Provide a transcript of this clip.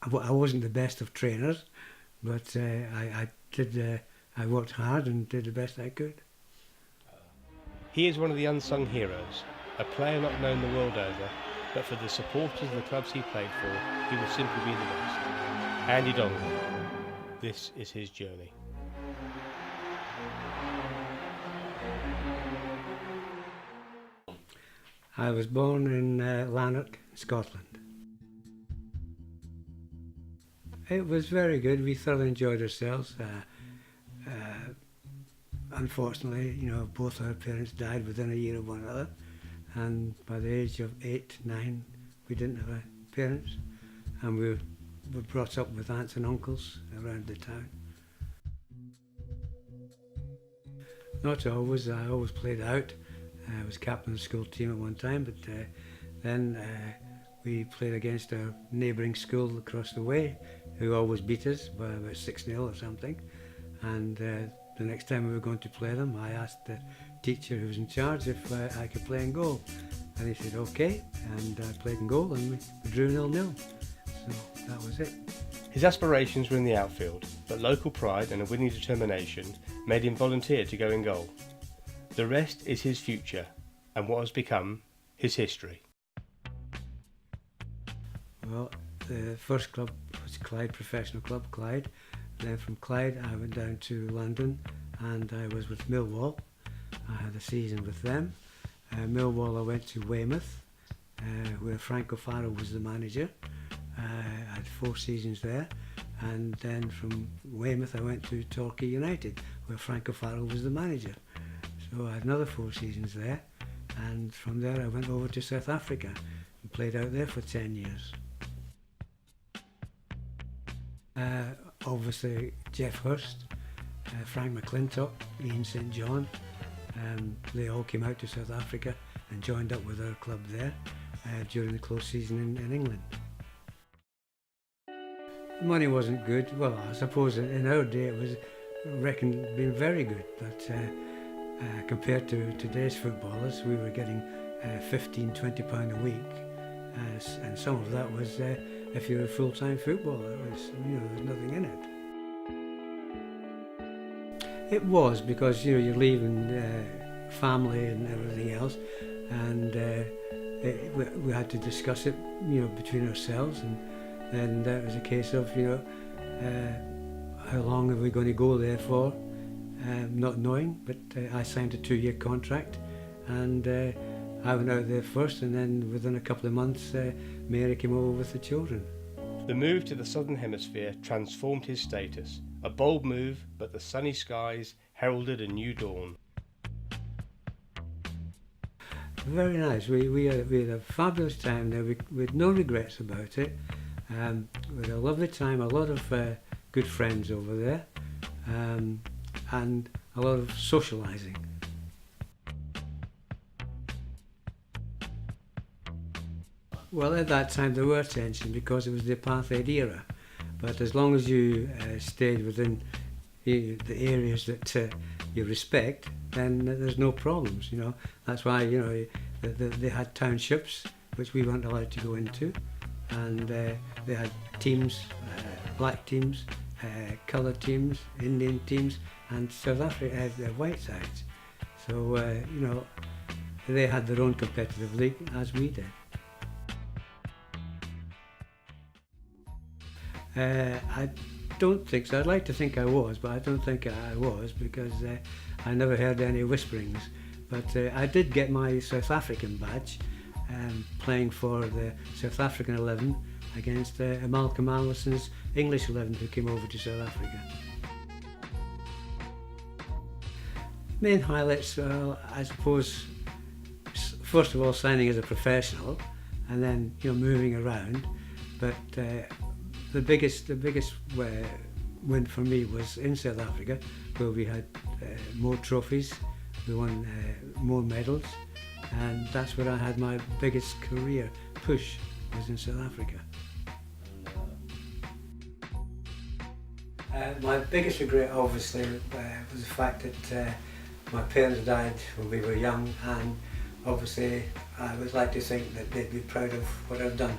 I wasn't the best of trainers, but I worked hard and did the best I could. He is one of the unsung heroes, a player not known the world over, but for the supporters of the clubs he played for, he will simply be the best. Andy Donnelly. This is his journey. I was born in Lanark, Scotland. It was very good. We thoroughly enjoyed ourselves. Unfortunately, both our parents died within a year of one another, and by the age of 8, 9, we didn't have parents, and we were brought up with aunts and uncles around the town. Not always. I always played out. I was captain of the school team at one time, but then we played against our neighbouring school across the way, who always beat us by about 6-0 or something. And the next time we were going to play them, I asked the teacher who was in charge if I could play in goal. And he said, okay, and I played in goal and we drew 0-0. So that was it. His aspirations were in the outfield, but local pride and a winning determination made him volunteer to go in goal. The rest is his future and what has become his history. Well, the first club was Clyde Professional Club, Clyde. Then from Clyde I went down to London and I was with Millwall. I had a season with them. Millwall I went to Weymouth, where Frank O'Farrell was the manager. I had 4 seasons there. And then from Weymouth I went to Torquay United, where Frank O'Farrell was the manager. So I had another 4 seasons there, and from there I went over to South Africa and played out there for 10 years. Obviously Jeff Hurst, Frank McClintock, Ian St John, they all came out to South Africa and joined up with our club there during the close season in England. The money wasn't good. Well, I suppose in our day it was, I reckon, been very good, but compared to today's footballers, we were getting £15–20 a week, and some of that was if you're a full-time footballer. It was, there's nothing in it. It was because you're leaving family and everything else, and we had to discuss it, between ourselves, and that was a case of how long are we going to go there for. Not knowing, but I signed a 2-year contract, and I went out there first, and then within a couple of months Mary came over with the children. The move to the Southern Hemisphere transformed his status. A bold move, but the sunny skies heralded a new dawn. Very nice. We had a fabulous time there. We had no regrets about it. We had a lovely time, a lot of good friends over there. And a lot of socialising. Well, at that time there were tensions because it was the apartheid era, but as long as you stayed within the areas that you respect, then there's no problems. That's why they had townships which we weren't allowed to go into, and they had teams, black teams, coloured teams, Indian teams, and South Africa, the white sides. So, they had their own competitive league, as we did. I don't think so. I'd like to think I was, but I don't think I was, because I never heard any whisperings. But I did get my South African badge, playing for the South African 11 against Malcolm Allison's English 11, who came over to South Africa. Main highlights, I suppose, first of all signing as a professional, and then moving around. But the biggest win for me was in South Africa, where we had more trophies, we won more medals, and that's where I had my biggest career push, was in South Africa. My biggest regret, obviously, was the fact that my parents died when we were young, and obviously I would like to think that they'd be proud of what I've done.